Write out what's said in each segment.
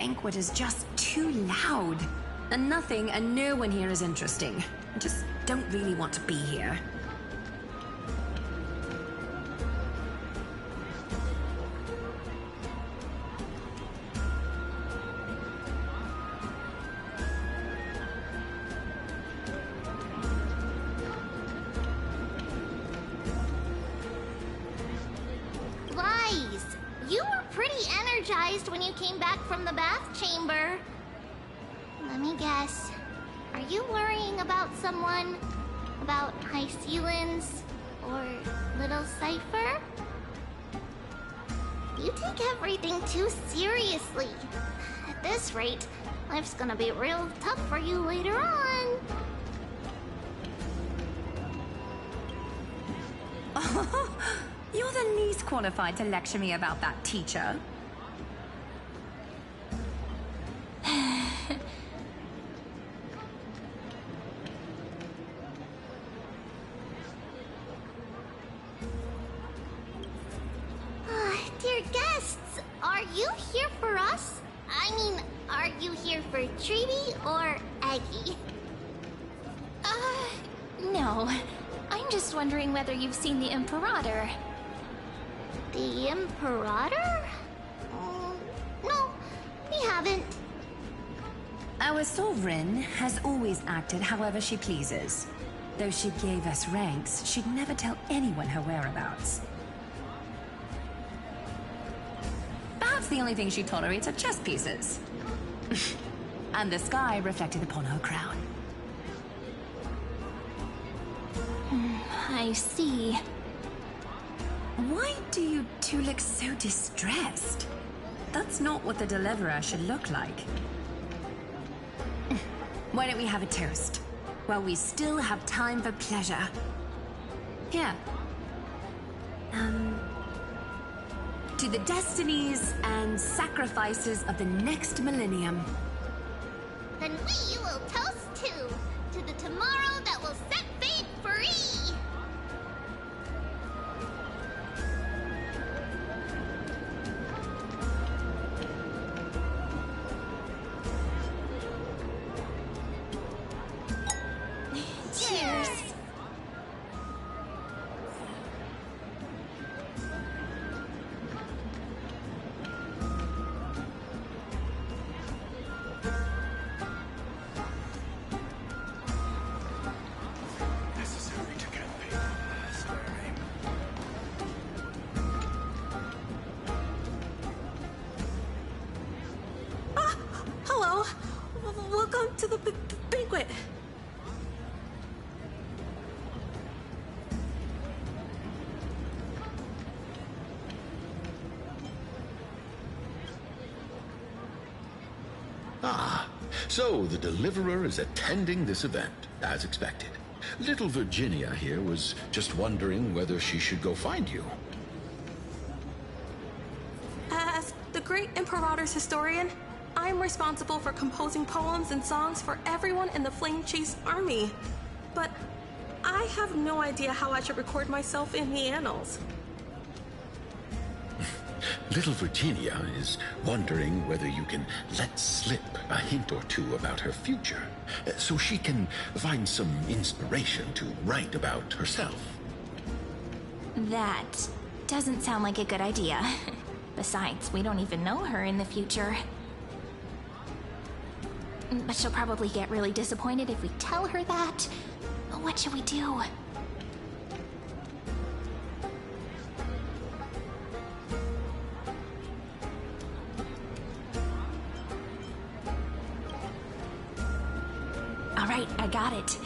banquet is just too loud. And nothing and no one here is interesting. I just don't really want to be here. When you came back from the bath chamber. Let me guess. Are you worrying about someone? About High Sealins? Or Little Cypher? You take everything too seriously. At this rate, life's gonna be real tough for you later on. You're the least qualified to lecture me about that, teacher. Dear guests, are you here for us? I mean, are you here for Treeby or Aggie? No. I'm just wondering whether you've seen the Imperator. The Imperator? No, we haven't. Our sovereign has always acted however she pleases. Though she gave us ranks, she'd never tell anyone her whereabouts. Perhaps the only thing she tolerates are chess pieces. And the sky reflected upon her crown. I see. Why do you two look so distressed? That's not what the deliverer should look like. Why don't we have a toast? While we still have time for pleasure. Here. To the destinies and sacrifices of the next millennium. Then we will toast to the tomorrow that will set fate free! Cheers! Hello. Welcome to the banquet. So the deliverer is attending this event, as expected. Little Virginia here was just wondering whether she should go find you. As the great Imperator's historian, I'm responsible for composing poems and songs for everyone in the Flame Chase army. But I have no idea how I should record myself in the annals. Little Virginia is wondering whether you can let slip a hint or two about her future, so she can find some inspiration to write about herself. That doesn't sound like a good idea. Besides, we don't even know her in the future. But she'll probably get really disappointed if we tell her that. What should we do? Alright, I got it.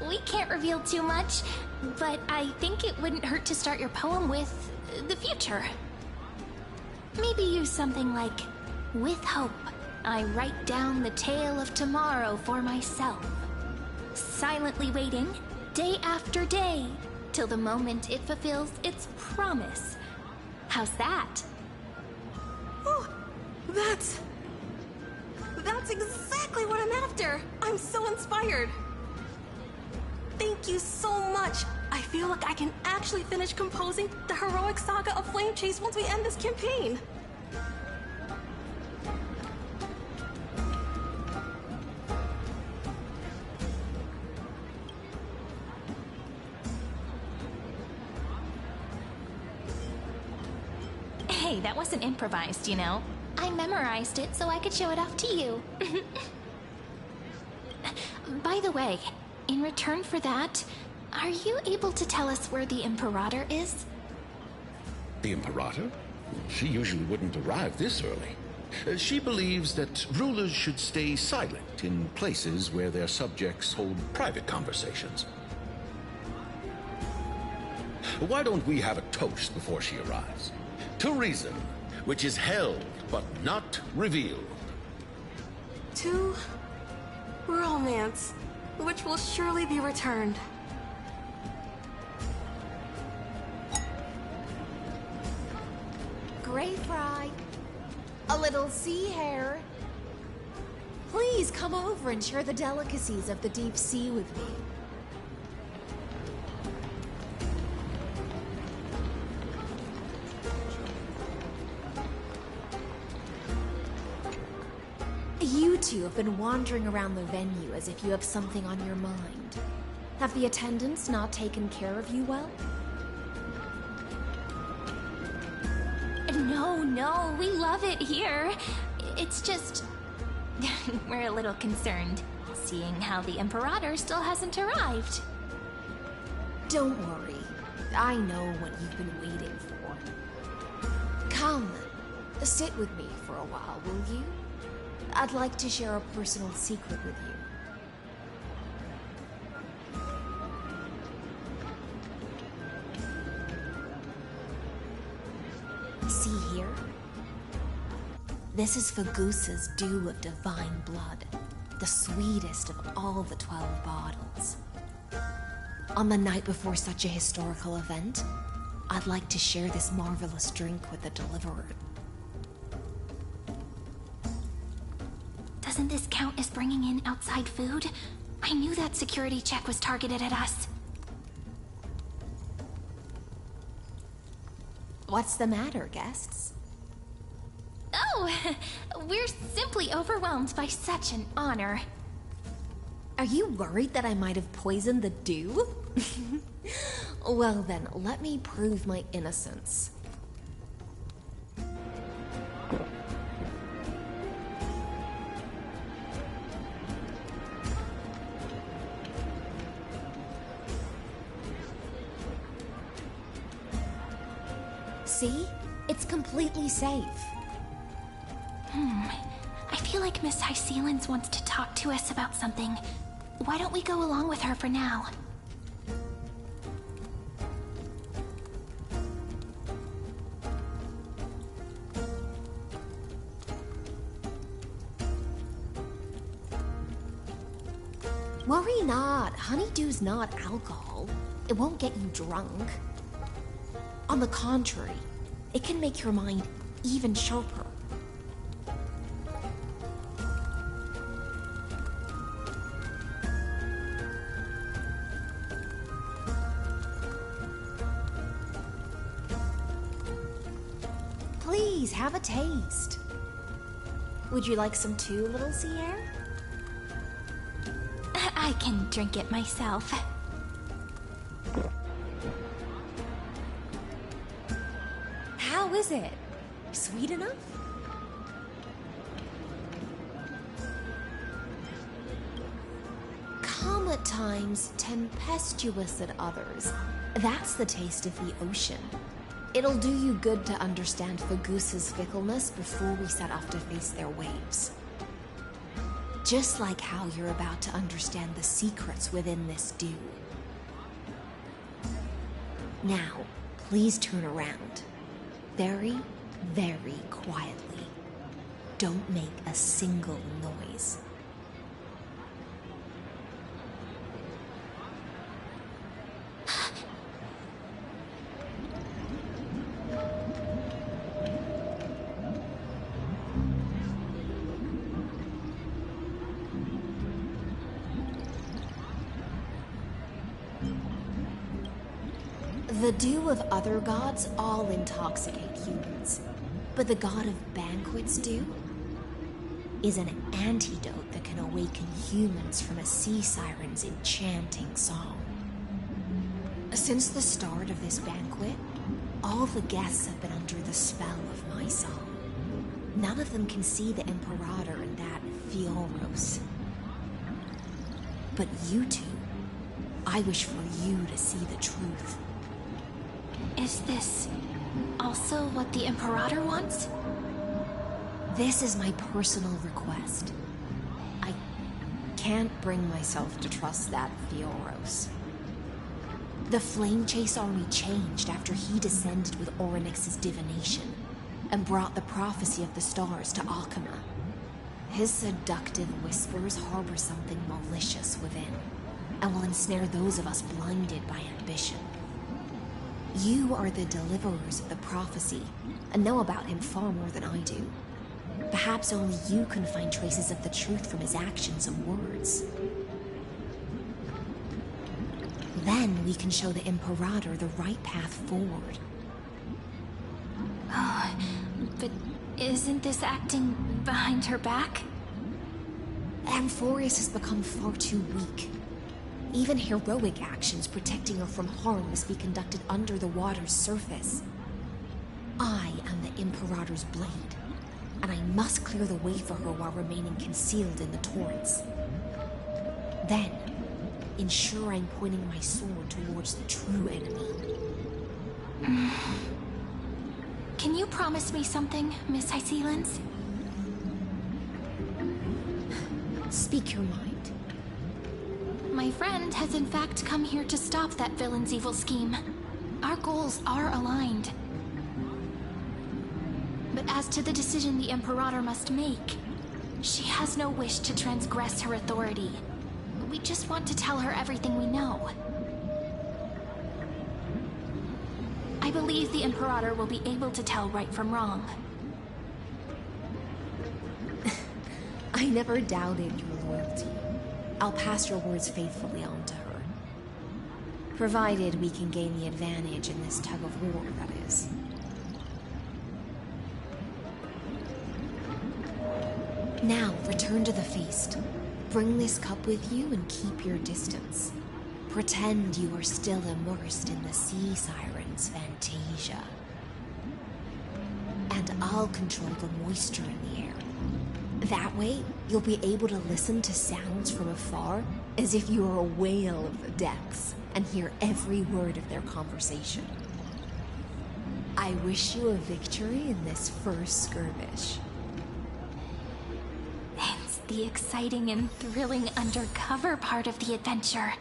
We can't reveal too much, but I think it wouldn't hurt to start your poem with the future. Maybe use something like, "With hope, I write down the tale of tomorrow for myself, silently waiting, day after day, till the moment it fulfills its promise." How's that? Oh, that's exactly what I'm after. I'm so inspired. Thank you so much. I feel like I can actually finish composing the heroic saga of Flame Chase once we end this campaign. that wasn't improvised, you know. I memorized it so I could show it off to you. By the way, in return for that, are you able to tell us where the Imperator is? The Imperator? She usually wouldn't arrive this early. She believes that rulers should stay silent in places where their subjects hold private conversations. Why don't we have a toast before she arrives? To reason, which is held but not revealed. To romance, which will surely be returned. Gray fry. A little sea hare. Please come over and share the delicacies of the deep sea with me. You two have been wandering around the venue as if you have something on your mind. Have the attendants not taken care of you well? No, we love it here. It's just... we're a little concerned, seeing how the Imperator still hasn't arrived. Don't worry. I know what you've been waiting for. Come, sit with me for a while, will you? I'd like to share a personal secret with you. See here? This is Fagusa's dew of divine blood, the sweetest of all the 12 bottles. On the night before such a historical event, I'd like to share this marvelous drink with the deliverer. Doesn't this count as bringing in outside food? I knew that security check was targeted at us. What's the matter, guests? Oh, we're simply overwhelmed by such an honor. Are you worried that I might have poisoned the dew? Well then, let me prove my innocence. See? It's completely safe. I feel like Miss Hysealins wants to talk to us about something. Why don't we go along with her for now? Worry not. Honeydew's not alcohol. It won't get you drunk. On the contrary, it can make your mind even sharper. Please, have a taste. Would you like some too, little sea hare? I can drink it myself. How is it? Sweet enough? Calm at times, tempestuous at others. That's the taste of the ocean. It'll do you good to understand Fagusa's fickleness before we set off to face their waves. Just like how you're about to understand the secrets within this dew. Now, please turn around. Very, very quietly. Don't make a single noise. The dew of other gods all intoxicate humans, but the god of banquets dew is an antidote that can awaken humans from a sea siren's enchanting song. Since the start of this banquet, All the guests have been under the spell of my song. None of them can see the Imperator and that Fioros. But you two, I wish for you to see the truth. Is this also what the Imperator wants? This is my personal request. I can't bring myself to trust that Fioros. The Flame Chase army changed after he descended with Orynyx's divination and brought the prophecy of the stars to Akama. His seductive whispers harbor something malicious within, and will ensnare those of us blinded by ambition. You are the deliverers of the prophecy, and know about him far more than I do. Perhaps only you can find traces of the truth from his actions and words. Then we can show the Imperator the right path forward. Oh, but isn't this acting behind her back? Amphorius has become far too weak. Even heroic actions protecting her from harm must be conducted under the water's surface. I am the Imperator's blade, and I must clear the way for her while remaining concealed in the torrents. Then, ensure I'm pointing my sword towards the true enemy. Can you promise me something, Miss Hysealins? Speak your mind. My friend has in fact come here to stop that villain's evil scheme. Our goals are aligned. But as to the decision the Imperator must make, she has no wish to transgress her authority. We just want to tell her everything we know. I believe the Imperator will be able to tell right from wrong. I never doubted your loyalty. I'll pass your words faithfully on to her. Provided we can gain the advantage in this tug of war, that is. Now, return to the feast. Bring this cup with you and keep your distance. Pretend you are still immersed in the sea siren's fantasia. And I'll control the moisture in the air. That way, you'll be able to listen to sounds from afar as if you were a whale of the depths and hear every word of their conversation. I wish you a victory in this first skirmish. It's the exciting and thrilling undercover part of the adventure.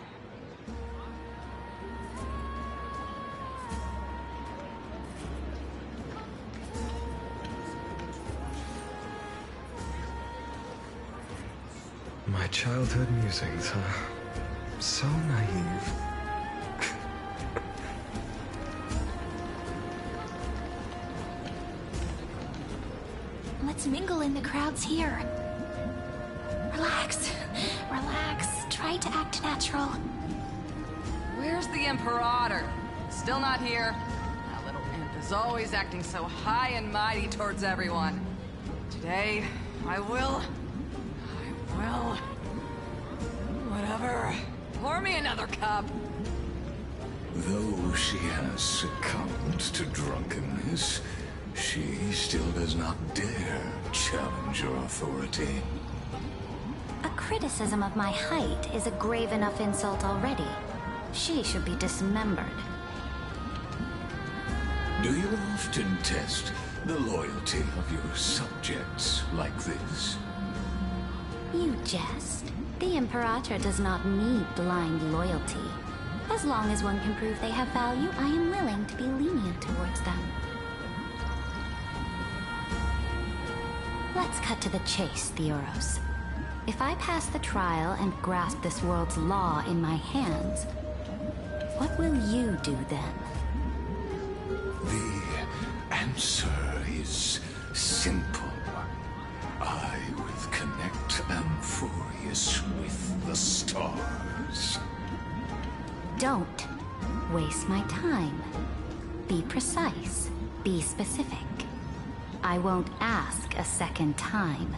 My childhood musings, huh? So naive. Let's mingle in the crowds here. Relax. Relax. Try to act natural. Where's the Imperator? Still not here. That little imp is always acting so high and mighty towards everyone. Today, I will... Whatever. Pour me another cup. Though she has succumbed to drunkenness, she still does not dare challenge your authority. A criticism of my height is a grave enough insult already. She should be dismembered. Do you often test the loyalty of your subjects like this? You jest. The Imperator does not need blind loyalty. As long as one can prove they have value, I am willing to be lenient towards them. Let's cut to the chase, Theoros. If I pass the trial and grasp this world's law in my hands, what will you do then? The answer is simple. I will connect Amphorius with the stars. Don't waste my time. Be precise. Be specific. I won't ask a second time.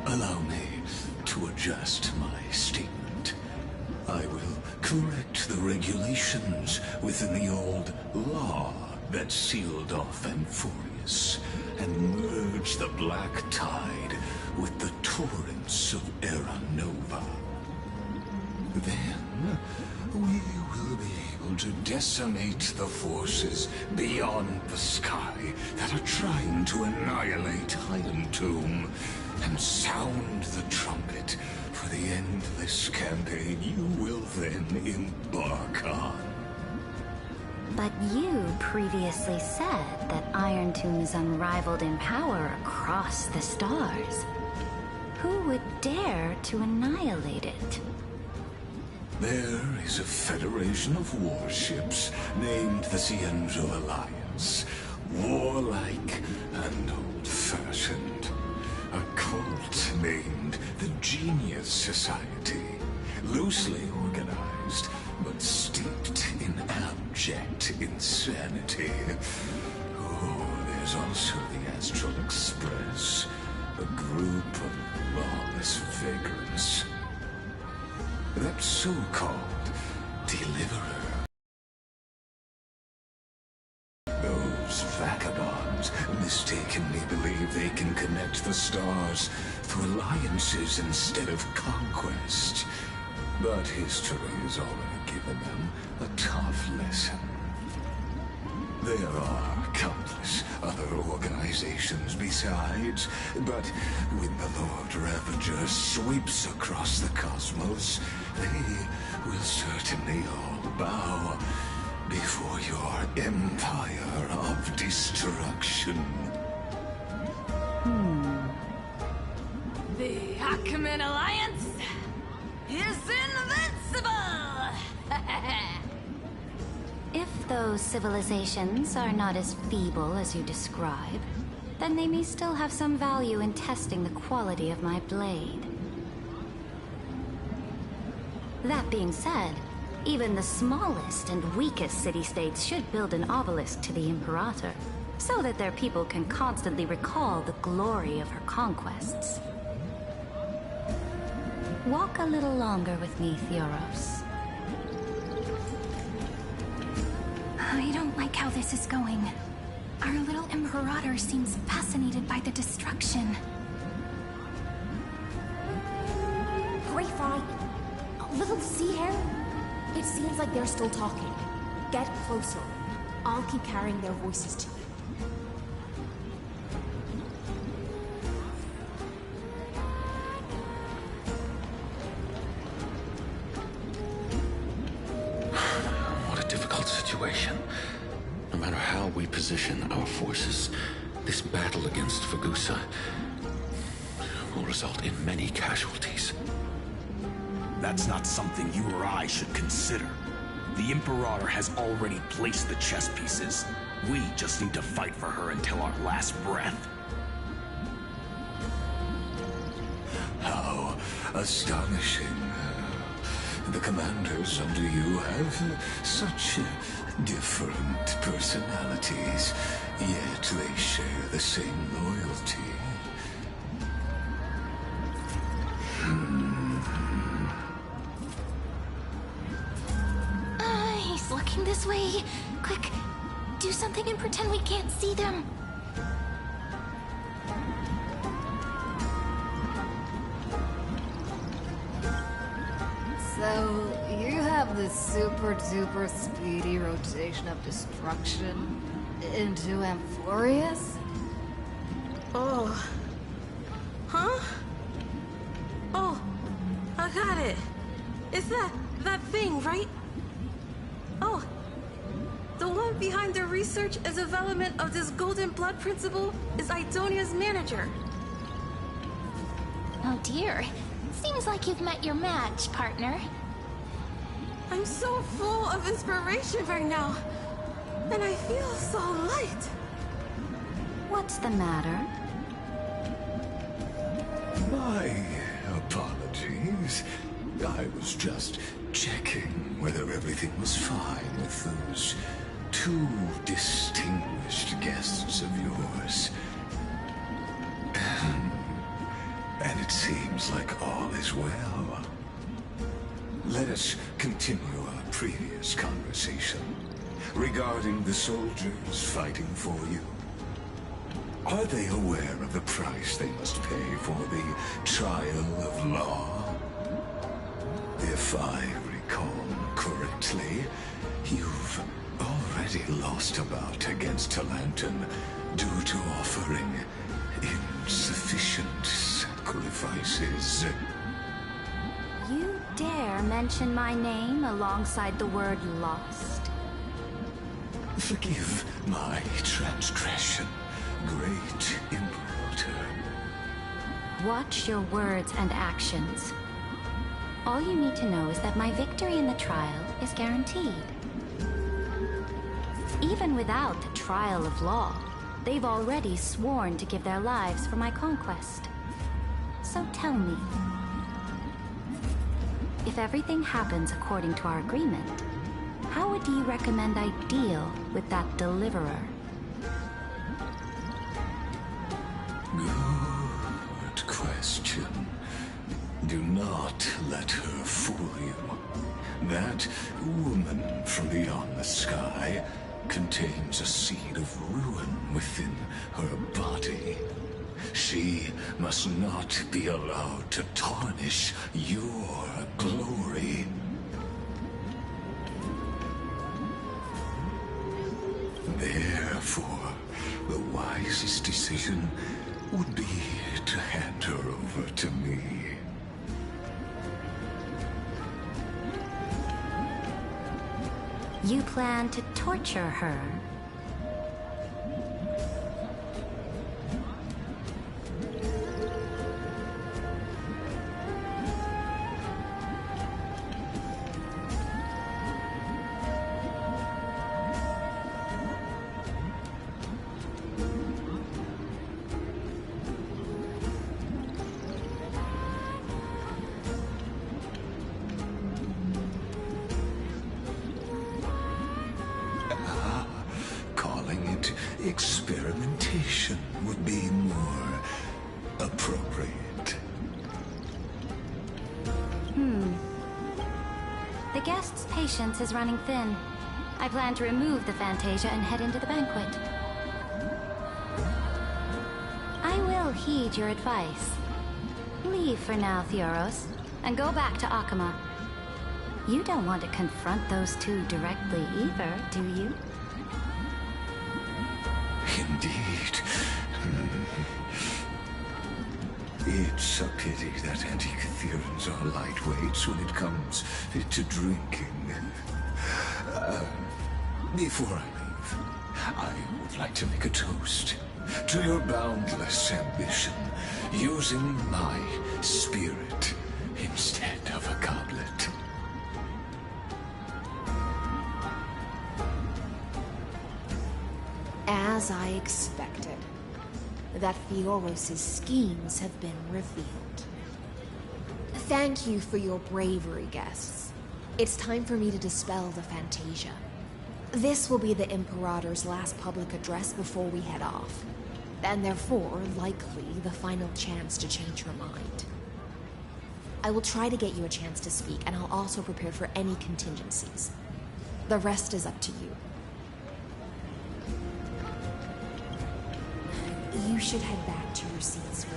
Allow me to adjust my statement. I will correct the regulations within the old law that sealed off Amphorius and merge the black tide with the torrents of Era Nova. Then, we will be able to decimate the forces beyond the sky that are trying to annihilate Highland Tomb and sound the trumpet for the endless campaign you will then embark on. But you previously said that Iron Tomb is unrivaled in power across the stars. Who would dare to annihilate it? There is a federation of warships named the Cienzo Alliance. Warlike and old-fashioned. A cult named the Genius Society. Loosely organized, but steeped in abject insanity. Oh, there's also the Astral Express. A group of lawless vagrants. That so-called deliverer. Those vagabonds mistakenly believe they can connect the stars through alliances instead of conquest. But history has already given them a tough lesson. There are countless other organizations besides, but when the Lord Ravager sweeps across the cosmos, they will certainly all bow before your empire of destruction. The Hackman Alliance is invincible! If those civilizations are not as feeble as you describe, then they may still have some value in testing the quality of my blade. That being said, even the smallest and weakest city-states should build an obelisk to the Imperator, so that their people can constantly recall the glory of her conquests. Walk a little longer with me, Theoros. I don't like how this is going. Our little Imperator seems fascinated by the destruction. Greyfly, little sea hare? It seems like they're still talking. Get closer. I'll keep carrying their voices to you. What a difficult situation. No matter how we position our forces, this battle against Fagusa will result in many casualties. That's not something you or I should consider. The Imperator has already placed the chess pieces. We just need to fight for her until our last breath. How astonishing. The commanders under you have such different personalities, yet they share the same loyalty. He's looking this way. Quick, do something and pretend we can't see them. So, you have this super-duper speedy rotation of destruction into Amphorius? Oh. Huh? Oh, I got it. It's that thing, right? Oh. The one behind the research and development of this golden blood principle is Idonia's manager. Oh dear. Seems like you've met your match, partner. I'm so full of inspiration right now. And I feel so light. What's the matter? My apologies. I was just checking whether everything was fine with those two distinguished guests of yours. And it seems like all is well. Let us continue our previous conversation regarding the soldiers fighting for you. Are they aware of the price they must pay for the trial of law? If I recall correctly, you've already lost a bout against Talanton due to offering insufficient sacrifices. You dare mention my name alongside the word lost? Forgive my transgression, great Imperator. Watch your words and actions. All you need to know is that my victory in the trial is guaranteed. Even without the trial of law, they've already sworn to give their lives for my conquest. So tell me, if everything happens according to our agreement, how would you recommend I deal with that deliverer? Good question. Do not let her fool you. That woman from beyond the sky contains a seed of ruin within her body. She must not be allowed to tarnish your glory. Therefore, the wisest decision would be to hand her over to me. You plan to torture her? Experimentation would be more appropriate. The guest's patience is running thin. I plan to remove the Fantasia and head into the banquet. I will heed your advice. Leave for now, Theoros, and go back to Akama. You don't want to confront those two directly either, do you? Indeed. It's a pity that Antikytherans are lightweights when it comes to drinking. Before I leave, I would like to make a toast to your boundless ambition, using my spirit instead of a goblet. As I expected, that Theoros' schemes have been revealed. Thank you for your bravery, guests. It's time for me to dispel the Fantasia. This will be the Imperator's last public address before we head off, and therefore, likely, the final chance to change her mind. I will try to get you a chance to speak, and I'll also prepare for any contingencies. The rest is up to you. You should head back to your seats for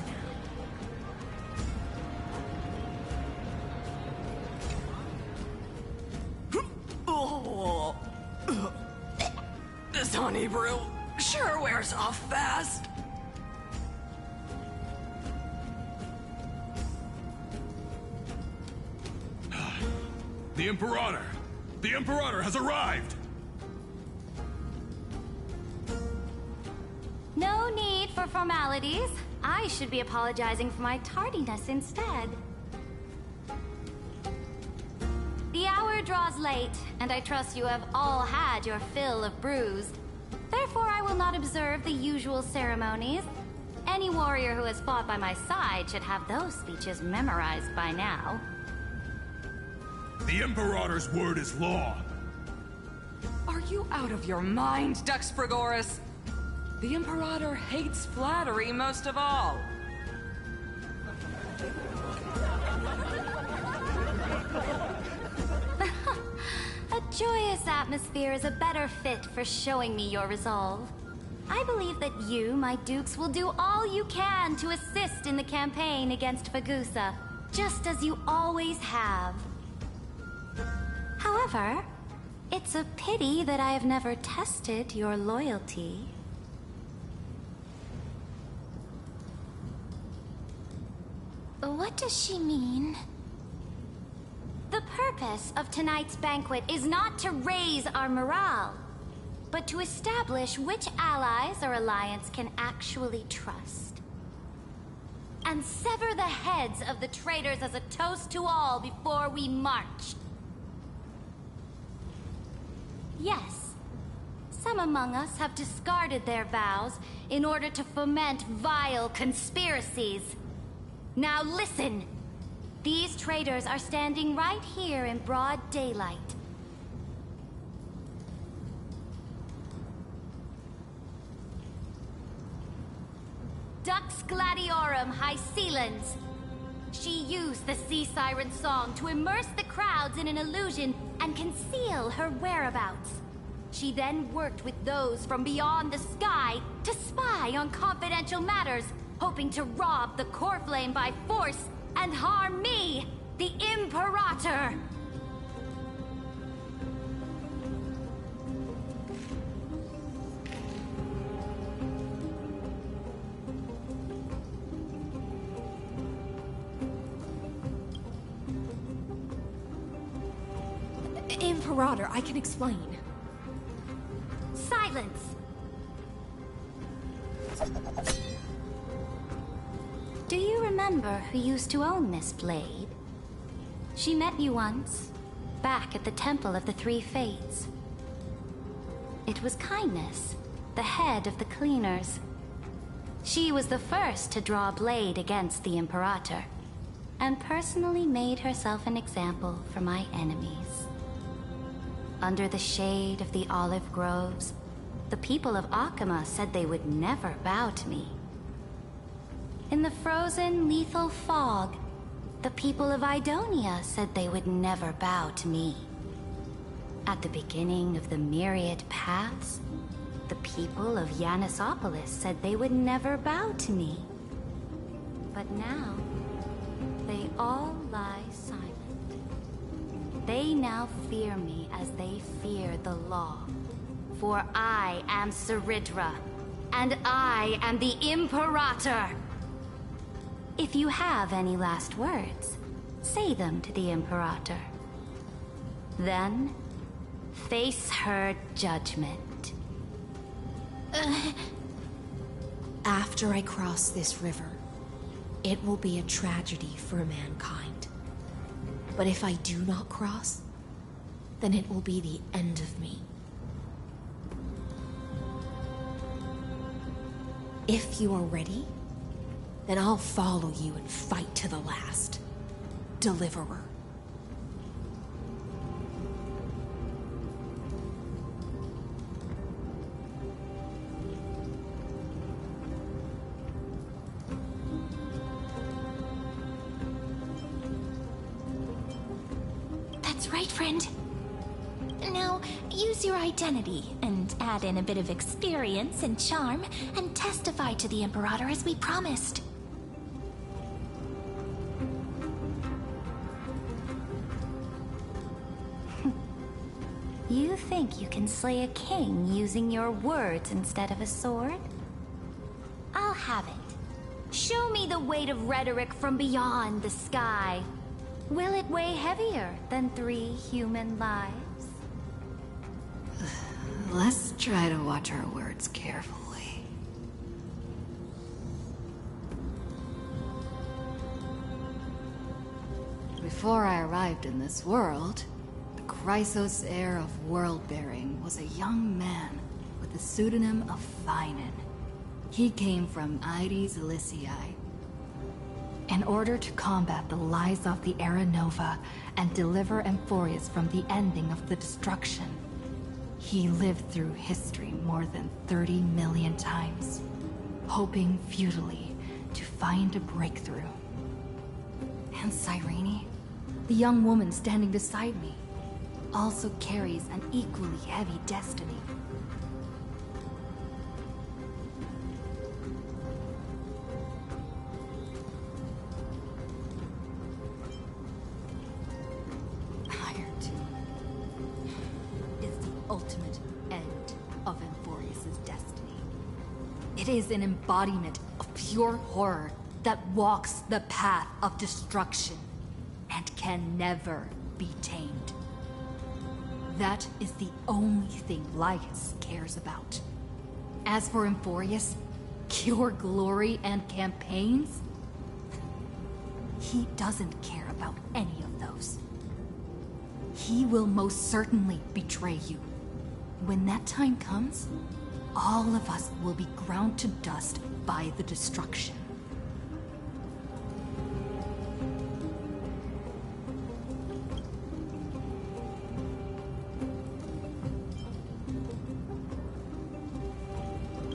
now. Oh. This honey brew sure wears off fast. The Imperator! The Imperator has arrived! No need for formalities. I should be apologizing for my tardiness instead. The hour draws late, and I trust you have all had your fill of brews. Therefore, I will not observe the usual ceremonies. Any warrior who has fought by my side should have those speeches memorized by now. The Imperator's word is law. Are you out of your mind, Dux Frigoris? The Imperator hates flattery most of all. A joyous atmosphere is a better fit for showing me your resolve. I believe that you, my dukes, will do all you can to assist in the campaign against Fagusa, just as you always have. However, it's a pity that I have never tested your loyalty. What does she mean? The purpose of tonight's banquet is not to raise our morale, but to establish which allies our alliance can actually trust. And sever the heads of the traitors as a toast to all before we march. Yes, some among us have discarded their vows in order to foment vile conspiracies. Now listen! These traitors are standing right here in broad daylight. Dux Gladiorum Hycelens. She used the Sea Siren song to immerse the crowds in an illusion and conceal her whereabouts. She then worked with those from beyond the sky to spy on confidential matters, hoping to rob the core flame by force and harm me, the Imperator! Imperator, I can explain. Silence! Do you remember who used to own this blade? She met you once, back at the Temple of the Three Fates. It was Kindness, the head of the cleaners. She was the first to draw a blade against the Imperator, and personally made herself an example for my enemies. Under the shade of the olive groves, the people of Akama said they would never bow to me. In the frozen, lethal fog, the people of Idonia said they would never bow to me. At the beginning of the myriad paths, the people of Yanisopolis said they would never bow to me. But now, they all lie silent. They now fear me as they fear the law. For I am Ceridra, and I am the Imperator! If you have any last words, say them to the Imperator. Then, face her judgment. After I cross this river, it will be a tragedy for mankind. But if I do not cross, then it will be the end of me. If you are ready, then I'll follow you and fight to the last. Deliverer. That's right, friend. Now, use your identity and add in a bit of experience and charm and testify to the Imperator as we promised. You think you can slay a king using your words instead of a sword? I'll have it. Show me the weight of rhetoric from beyond the sky. Will it weigh heavier than 3 human lives? Let's try to watch our words carefully. Before I arrived in this world, the Chrysos heir of world-bearing was a young man with the pseudonym of Finan. He came from Ides Elysiae. In order to combat the lies of the Era Nova and deliver Amphorius from the ending of the destruction, he lived through history more than 30 million times, hoping futilely to find a breakthrough. And Cyrene, the young woman standing beside me, also carries an equally heavy destiny. Iron Tomb is the ultimate end of Amphorius' destiny. It is an embodiment of pure horror that walks the path of destruction and can never be tamed. That is the only thing Lycus cares about. As for Amphorius, pure glory and campaigns, he doesn't care about any of those. He will most certainly betray you. When that time comes, all of us will be ground to dust by the destruction.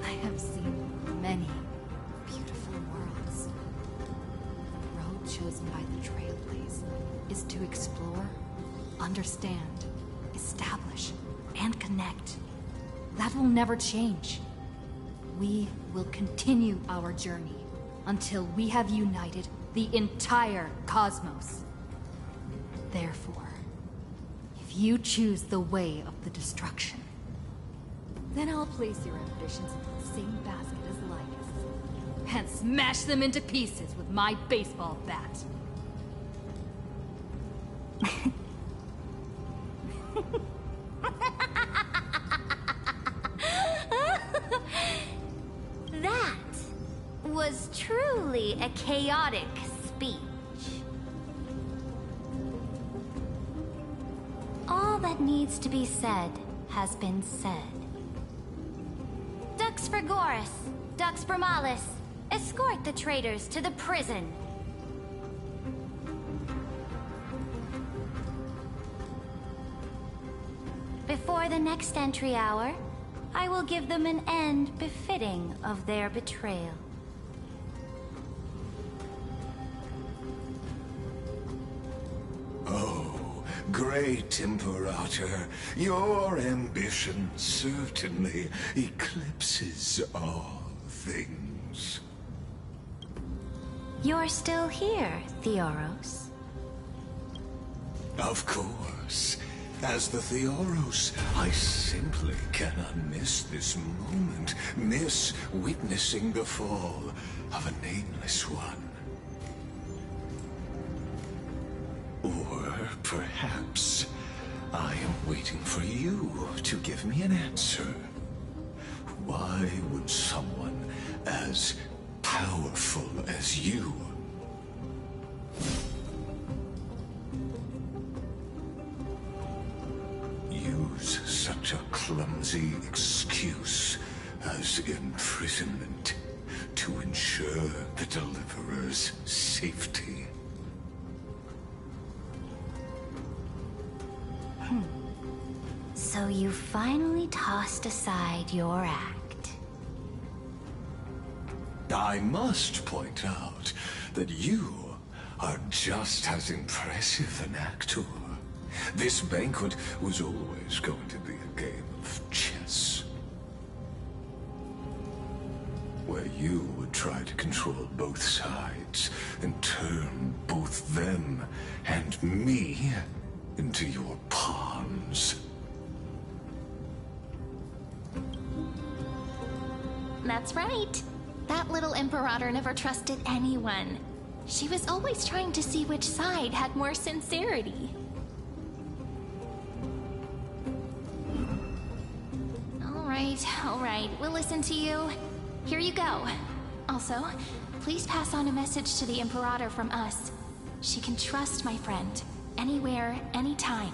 I have seen many beautiful worlds. The road chosen by the Trailblaze is to explore, understand, establish, and connect. That will never change. We will continue our journey until we have united the entire cosmos. Therefore, if you choose the way of the destruction, then I'll place your ambitions in the same basket as Lycus, and smash them into pieces with my baseball bat. That was truly a chaotic speech. All that needs to be said has been said. Dux Frigoris, Dux Bromalis, escort the traitors to the prison. Before the next entry hour, I will give them an end befitting of their betrayal. Oh, great Imperator, your ambition certainly eclipses all things. You're still here, Theoros. Of course. As the Theoros, I simply cannot miss this moment, miss witnessing the fall of a nameless one. Or perhaps I am waiting for you to give me an answer. Why would someone as powerful as you use such a clumsy excuse as imprisonment to ensure the Deliverer's safety? So you finally tossed aside your act. I must point out that you are just as impressive an actor. This banquet was always going to be a game of chess, where you would try to control both sides and turn both them and me into your pawns. That's right. That little Imperator never trusted anyone. She was always trying to see which side had more sincerity. All right, we'll listen to you. Here you go. Also, please pass on a message to the Imperator from us. She can trust my friend, anywhere, anytime.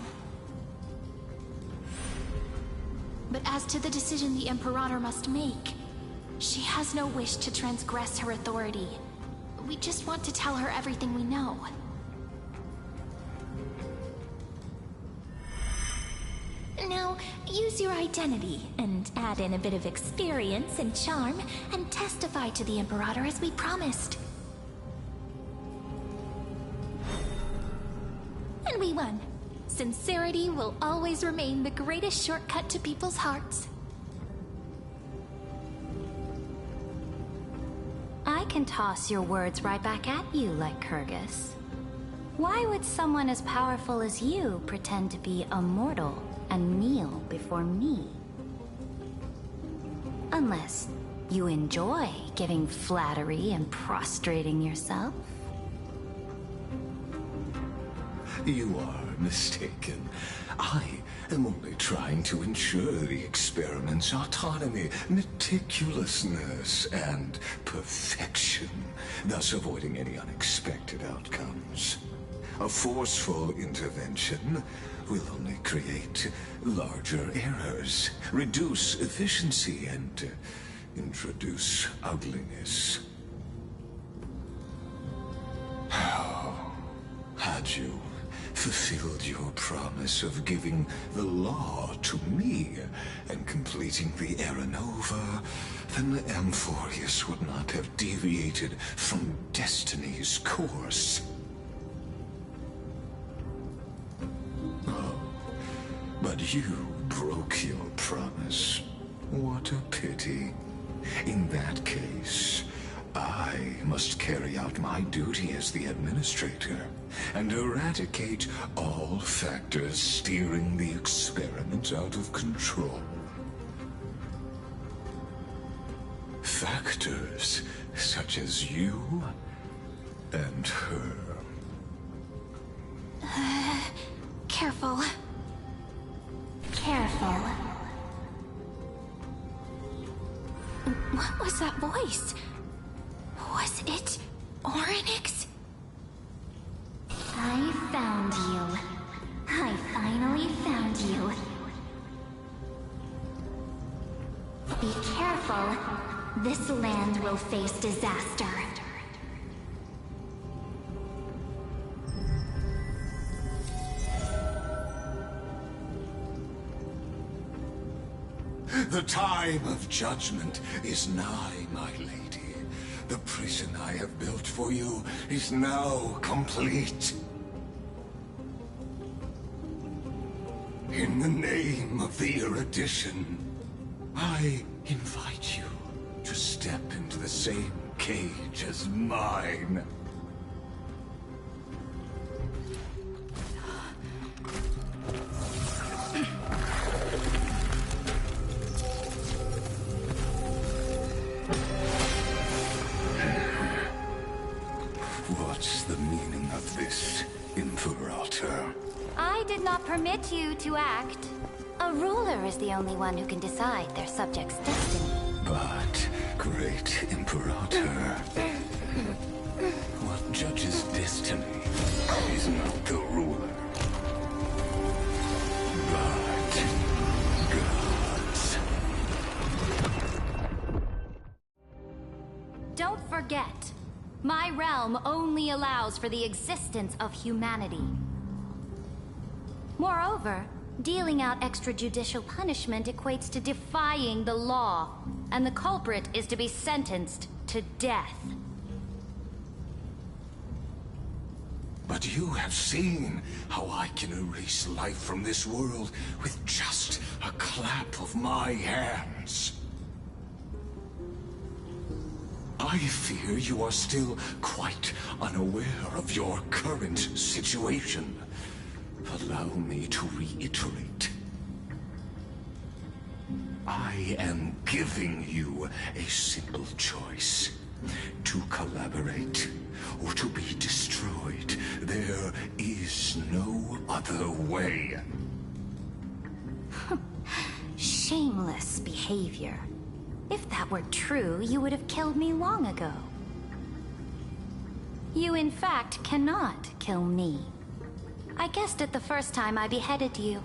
But as to the decision the Imperator must make, she has no wish to transgress her authority. We just want to tell her everything we know. Now, use your identity and add in a bit of experience and charm and testify to the Imperator as we promised. And we won. Sincerity will always remain the greatest shortcut to people's hearts. I can toss your words right back at you, like Kyrgyz. Why would someone as powerful as you pretend to be immortal and kneel before me? Unless you enjoy giving flattery and prostrating yourself. You are mistaken. I am only trying to ensure the experiment's autonomy, meticulousness, and perfection, thus avoiding any unexpected outcomes. A forceful intervention will only create larger errors, reduce efficiency, and introduce ugliness. Had you fulfilled your promise of giving the law to me and completing the Era Nova, then the Amphorius would not have deviated from destiny's course. Oh, but you broke your promise. What a pity. In that case, I must carry out my duty as the administrator and eradicate all factors steering the experiment out of control. Factors such as you and her. Careful. Careful. What was that voice? Was it Orynyx? I found you. I finally found you. Be careful. This land will face disaster. The time of judgment is nigh, my lady. The prison I have built for you is now complete. In the name of the erudition, I invite you to step into the same cage as mine. What's the meaning of this, Imperator? I did not permit you to act. A ruler is the only one who can decide their subject's destiny. But, great Imperator, what judges destiny is not the ruler, but gods. Don't forget, my realm only allows for the existence of humanity. Moreover, dealing out extrajudicial punishment equates to defying the law, and the culprit is to be sentenced to death. But you have seen how I can erase life from this world with just a clap of my hands. I fear you are still quite unaware of your current situation. Allow me to reiterate. I am giving you a simple choice. To collaborate or to be destroyed. There is no other way. Shameless behavior. If that were true, you would have killed me long ago. You, in fact, cannot kill me. I guessed it the first time I beheaded you.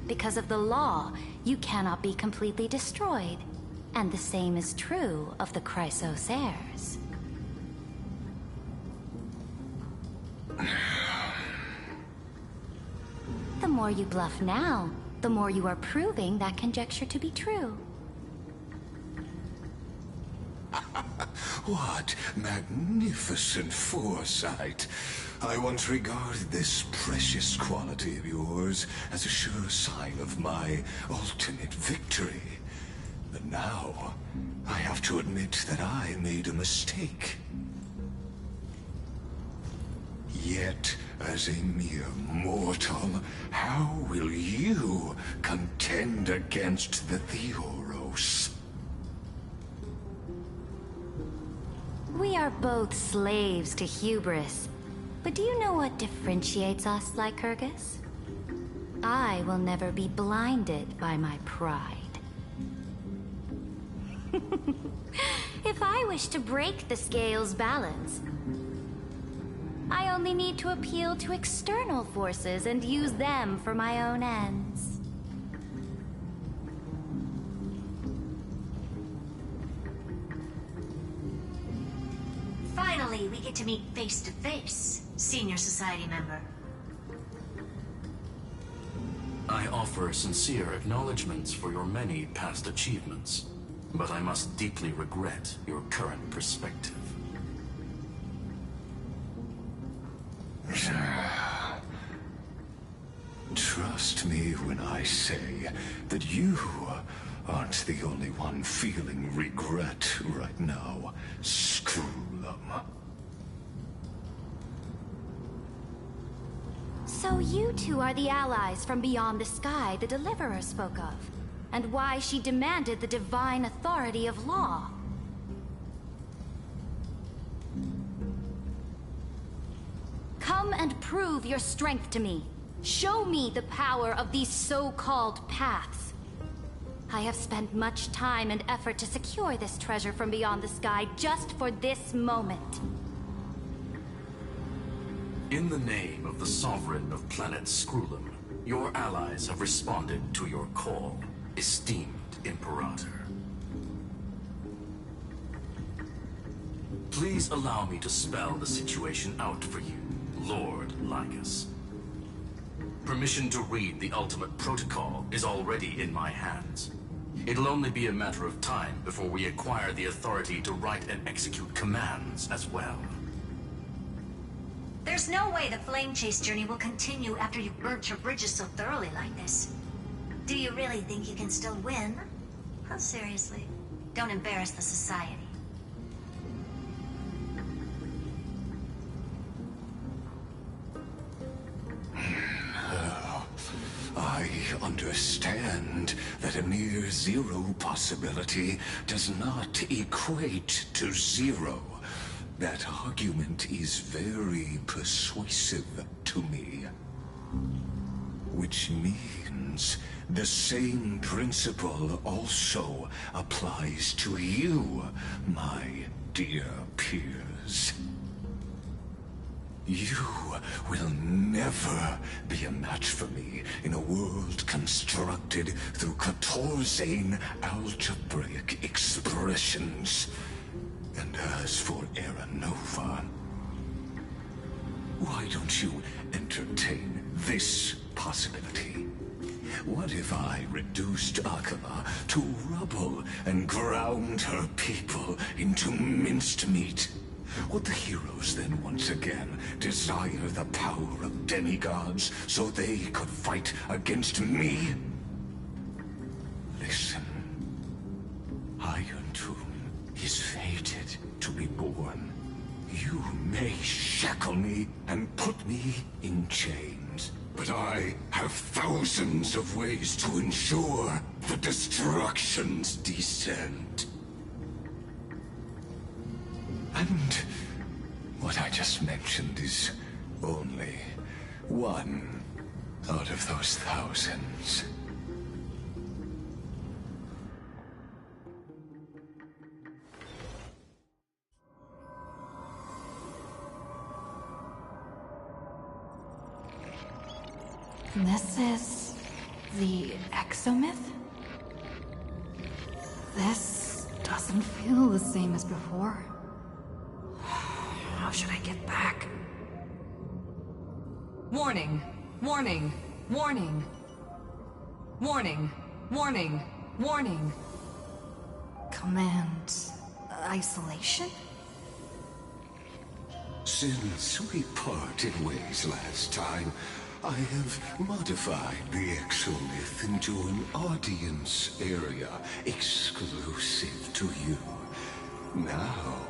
Because of the law, you cannot be completely destroyed. And the same is true of the Chrysos heirs. The more you bluff now, the more you are proving that conjecture to be true. What magnificent foresight. I once regarded this precious quality of yours as a sure sign of my ultimate victory. But now, I have to admit that I made a mistake. Yet, as a mere mortal, how will you contend against the Theoros? We are both slaves to hubris. But do you know what differentiates us, Lycurgus? I will never be blinded by my pride. If I wish to break the scale's balance, I only need to appeal to external forces and use them for my own ends. Finally, we get to meet face to face, Senior Society member. I offer sincere acknowledgments for your many past achievements, but I must deeply regret your current perspective. Trust me when I say that you aren't the only one feeling regret right now, Screwlum. So you two are the allies from beyond the sky the Deliverer spoke of, and why she demanded the divine authority of law. Come and prove your strength to me. Show me the power of these so-called paths. I have spent much time and effort to secure this treasure from beyond the sky just for this moment. In the name of the Sovereign of Planet Screwlum, your allies have responded to your call, esteemed Imperator. Please allow me to spell the situation out for you, Lord Lycus. Permission to read the ultimate protocol is already in my hands. It'll only be a matter of time before we acquire the authority to write and execute commands as well. There's no way the flame chase journey will continue after you've burnt your bridges so thoroughly like this. Do you really think you can still win? Huh, seriously, don't embarrass the society. I understand that a near zero possibility does not equate to zero. That argument is very persuasive to me. Which means the same principle also applies to you, my dear peers. You will never be a match for me in a world constructed through Catorzain algebraic expressions. And as for Aranova, why don't you entertain this possibility? What if I reduced Akala to rubble and ground her people into minced meat? Would the heroes then once again desire the power of demigods so they could fight against me? Listen, Iron Tomb is fated to be born. You may shackle me and put me in chains, but I have thousands of ways to ensure the destruction's descent. And what I just mentioned is only one out of those thousands. This is the exomyth? This doesn't feel the same as before. How should I get back? Warning! Warning! Warning! Warning! Warning! Warning! Command... isolation? Since we parted ways last time, I have modified the exolith into an audience area exclusive to you. Now,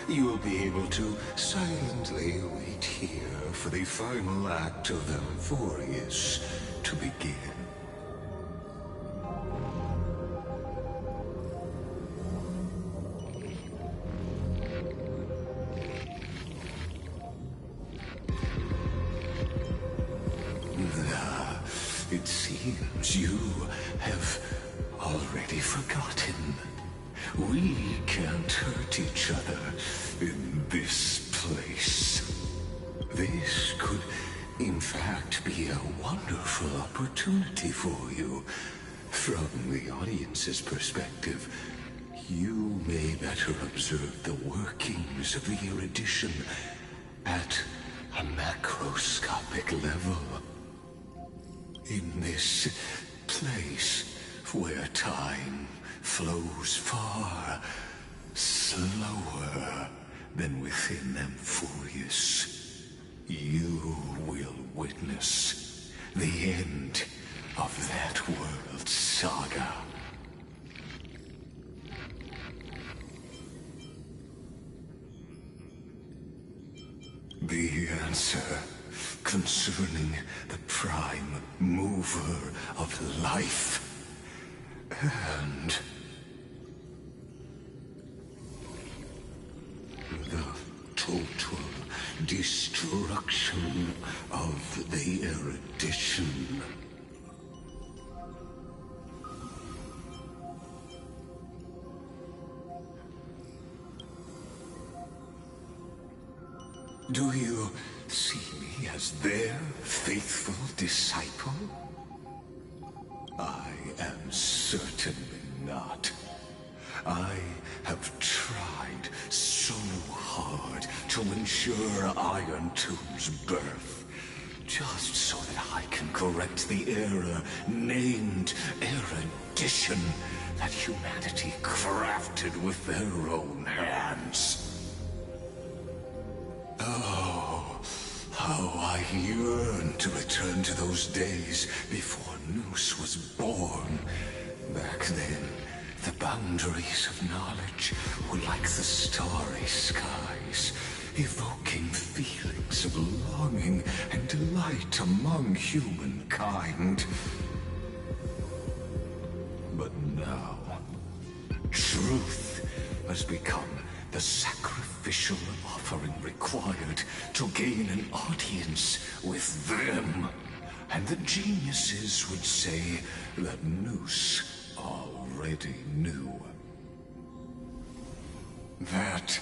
you'll be able to silently wait here for the final act of Amphorius to begin. It seems you have already forgotten. We can't hurt each other in this place. This could, in fact, be a wonderful opportunity for you. From the audience's perspective, you may better observe the workings of the erudition at a macroscopic level. In this place where time flows far slower than within Amphorius, you will witness the end of that world's saga. The answer concerning the prime mover of life and the total destruction of the erudition. Do you see me as their faithful disciple? I am certainly not. I have tried so hard to ensure Iron Tomb's birth, just so that I can correct the error named erudition that humanity crafted with their own hands. Oh, how I yearn to return to those days before Noose was born. Back then, the boundaries of knowledge were like the starry skies, evoking feelings of longing and delight among humankind. But now, truth has become the sacrificial offering required to gain an audience with them. And the geniuses would say that Noose already knew. That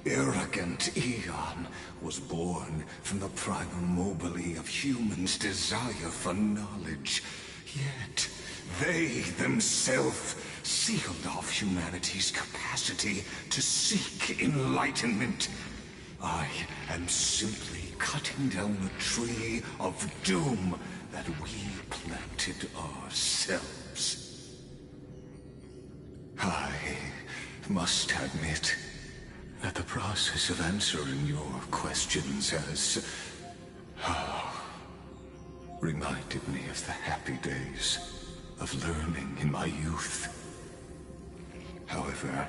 arrogant Eon was born from the primal mobile of humans' desire for knowledge. Yet, they themselves sealed off humanity's capacity to seek enlightenment. I am simply cutting down the tree of doom that we planted ourselves. I must admit that the process of answering your questions has reminded me of the happy days of learning in my youth. However,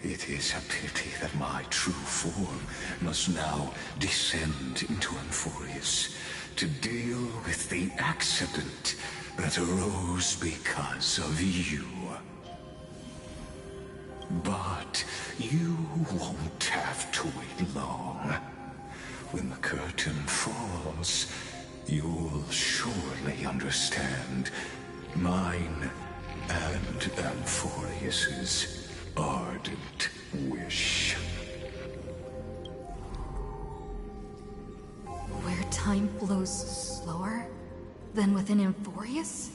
it is a pity that my true form must now descend into Amphorius to deal with the accident that arose because of you. But you won't have to wait long. When the curtain falls, you'll surely understand mine and Amphorius's ardent wish. Where time flows slower than within Amphorius?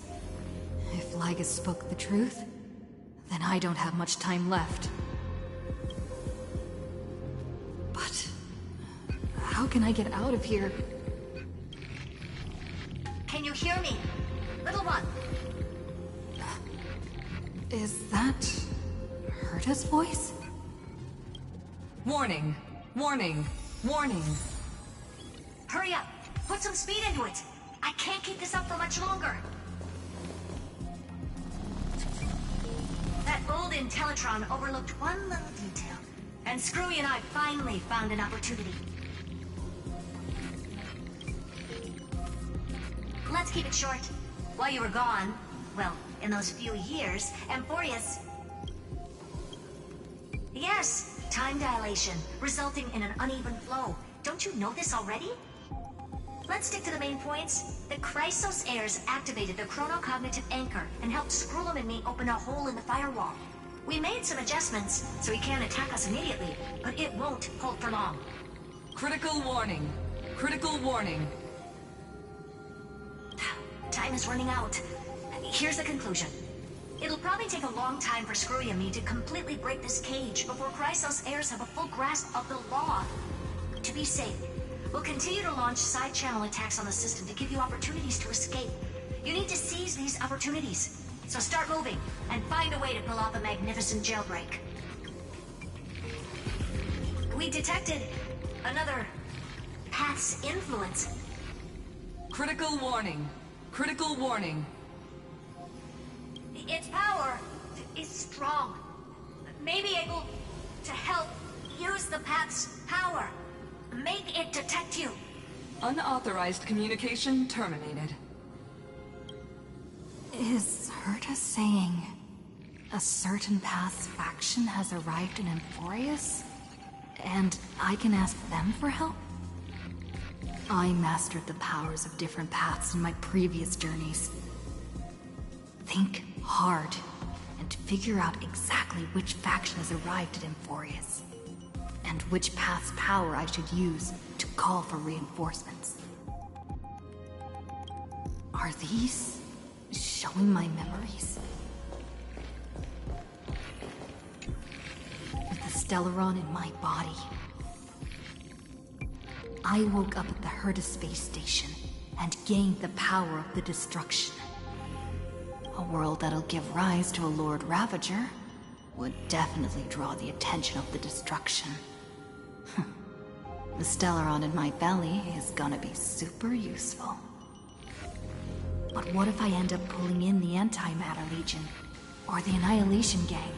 If Ligus spoke the truth, then I don't have much time left. But how can I get out of here? Can you hear me? Little one! Is that Herta's voice? Warning! Warning! Warning. Hurry up! Put some speed into it! I can't keep this up for much longer! That old Intellitron overlooked one little detail, and Screwy and I finally found an opportunity. Let's keep it short. While you were gone, well, in those few years, Amphorius... Yes, time dilation, resulting in an uneven flow. Don't you know this already? Let's stick to the main points. The Chrysos heirs activated the chronocognitive anchor and helped Skrullum and me open a hole in the firewall. We made some adjustments, so he can't attack us immediately, but it won't hold for long. Critical warning. Critical warning. Time is running out. Here's the conclusion. It'll probably take a long time for Screwy and me to completely break this cage before Chrysos heirs have a full grasp of the law. To be safe, we'll continue to launch side-channel attacks on the system to give you opportunities to escape. You need to seize these opportunities. So start moving, and find a way to pull off a magnificent jailbreak. We detected another path's influence. Critical warning. Critical warning. Its power is strong. May be able to help use the path's power. Make it detect you. Unauthorized communication terminated. Is Herta saying a certain path's faction has arrived in Amphorius? And I can ask them for help? I mastered the powers of different paths in my previous journeys. Think hard and figure out exactly which faction has arrived at Amphorius, and which path's power I should use to call for reinforcements. Are these showing my memories? With the Stellaron in my body, I woke up at the Herta space station and gained the power of the destruction. A world that'll give rise to a Lord Ravager would definitely draw the attention of the destruction. The Stellaron in my belly is gonna be super useful. But what if I end up pulling in the Antimatter Legion, or the Annihilation Gang?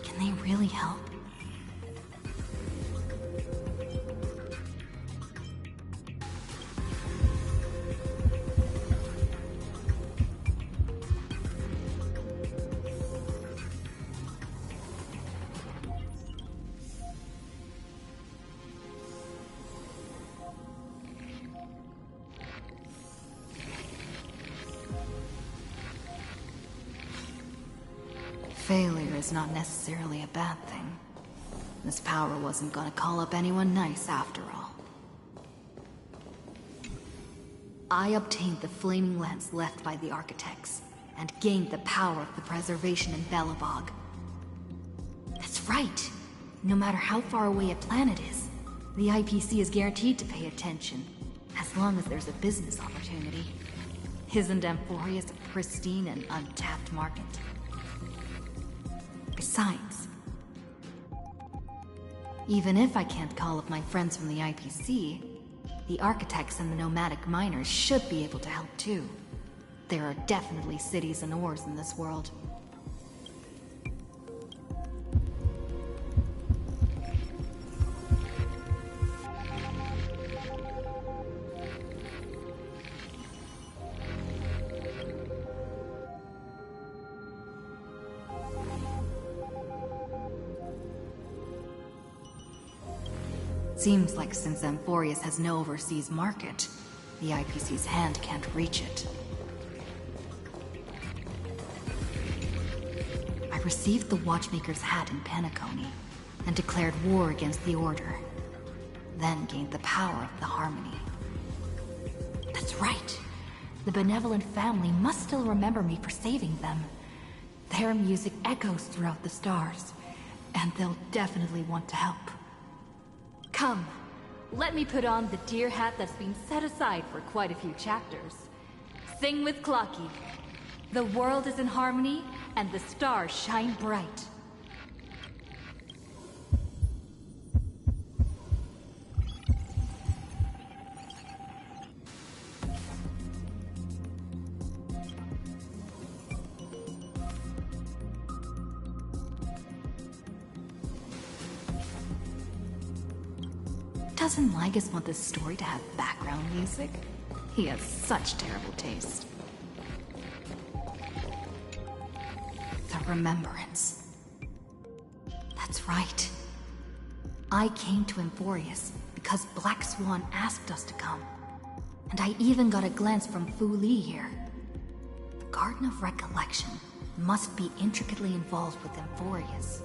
Can they really help? Failure is not necessarily a bad thing. This power wasn't gonna call up anyone nice after all. I obtained the flaming lance left by the architects, and gained the power of the preservation in Belobog. That's right! No matter how far away a planet is, the IPC is guaranteed to pay attention, as long as there's a business opportunity. Isn't Amphorius a pristine and untapped market? Besides, even if I can't call up my friends from the IPC, the architects and the nomadic miners should be able to help too. There are definitely cities and ores in this world. Seems like since Amphorius has no overseas market, the IPC's hand can't reach it. I received the Watchmaker's hat in Penacony, and declared war against the Order. Then gained the power of the Harmony. That's right! The benevolent family must still remember me for saving them. Their music echoes throughout the stars, and they'll definitely want to help. Come, let me put on the deer hat that's been set aside for quite a few chapters. Sing with Clocky. The world is in harmony, and the stars shine bright. doesn't Ligus want this story to have background music? He has such terrible taste. The Remembrance. That's right. I came to Emphorius because Black Swan asked us to come. And I even got a glance from Fu Li here. The Garden of Recollection must be intricately involved with Emphorius.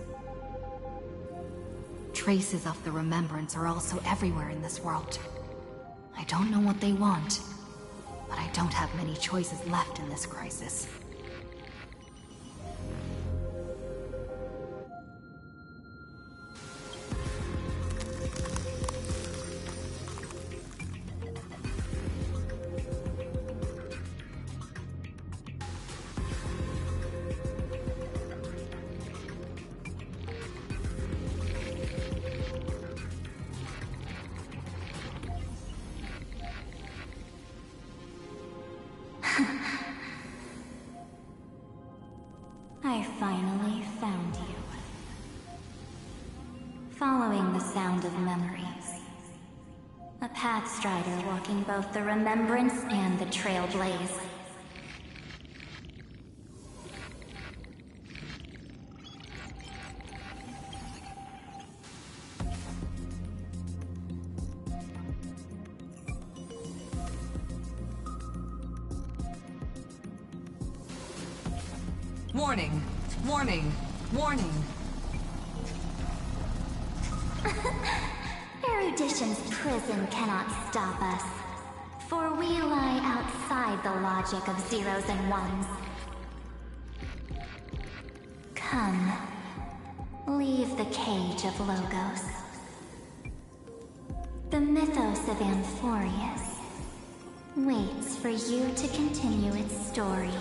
Traces of the Remembrance are also everywhere in this world. I don't know what they want, but I don't have many choices left in this crisis. I finally found you. Following the sound of memories. A pathstrider walking both the Remembrance and the Trailblaze. Warning! Warning! Warning! Erudition's prison cannot stop us, for we lie outside the logic of zeros and ones. Come, leave the cage of Logos. The mythos of Amphorius waits for you to continue its story.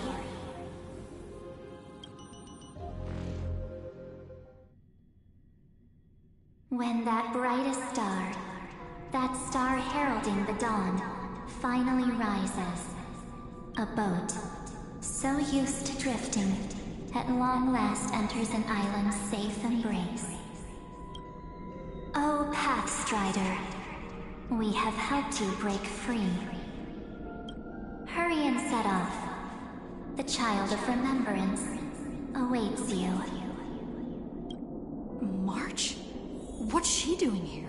When that brightest star, that star heralding the dawn, finally rises, a boat, so used to drifting, at long last enters an island's safe embrace. Oh, Pathstrider, we have helped you break free. Hurry and set off. The Child of Remembrance awaits you. March? What's she doing here?